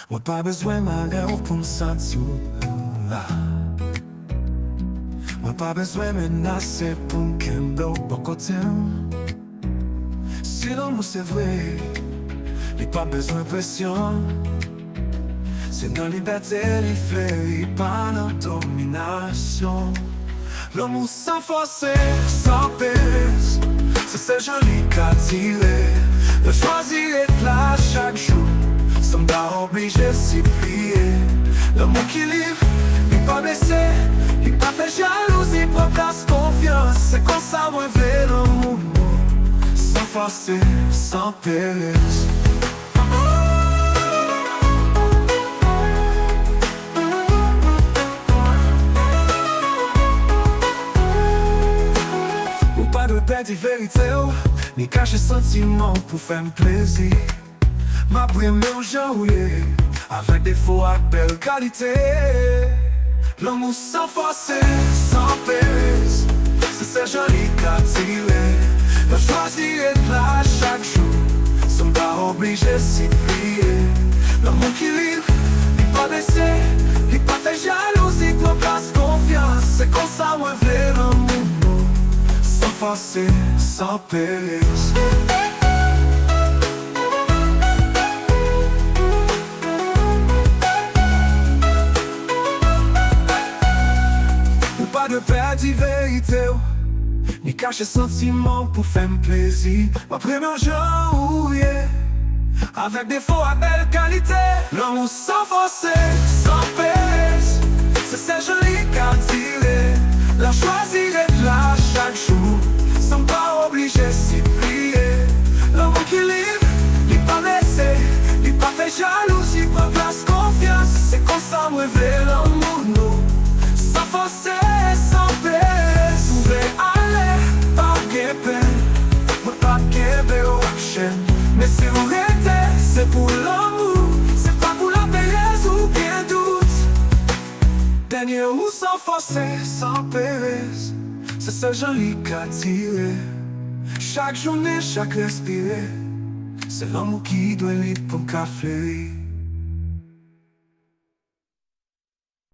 Mwen pa bezwen mare ou pou m santi ou la. Mwen pa bezwen menase pou m kembe ou bokotem. Sinon mwen se vre, li pa bezwen presyon. Se nan liberté li fle, li pa nan dominasyon. L'amour sans forcer, sans pérez, c'est ce joli qu'à tirer. De choisir être là chaque jour, sans pas obligé s'y plier. L'amour qui livre, il pas baissé, il pas fait jalousie, pas place confiance. C'est comme ça moi veux l'amour, sans forcer, sans pérez. Di verite ou, ni kache sentimen pou fèm plezi. Ma preme ou jan ouye, avèk defo ak bel kalite. L'amour sans forcer, sans pérez, c'est ce joli ka tire. Le choisir être là chaque jour, sans pas obligé s'y plier. L'amour qui livre, li pas baissé, li pas fait jalousie, pour place confiance. C'est comme ça moi veux l'amour, sans forcer, sans pérez. Ou pas de perdre vérité, ni cacher sentiment pour faire plaisir. Ma première jour, yeah, avec des faux à belle qualité. L'amour sans forcer, sans pérez, c'est ce joli qu'à tirer. La choisir être là chaque jour, sans pas obligé s'y plier. L'amour qui livre, il pas laissé, il pas fait jalousie, pas place confiance. C'est comme ça moi veux l'amour, nous, sans forcer, sans pérez. Pouvez aller, pas de peine, moi pas de au chaîne. Mais si vous restez, c'est pour l'amour, c'est pas pour la bellesse ou bien doute. Dernier ou sans forcer, sans pérez, c'est ce joli qu'à tirer. Chaque journée, chaque respiré, c'est l'amour qui doit l'être pour me fleurir.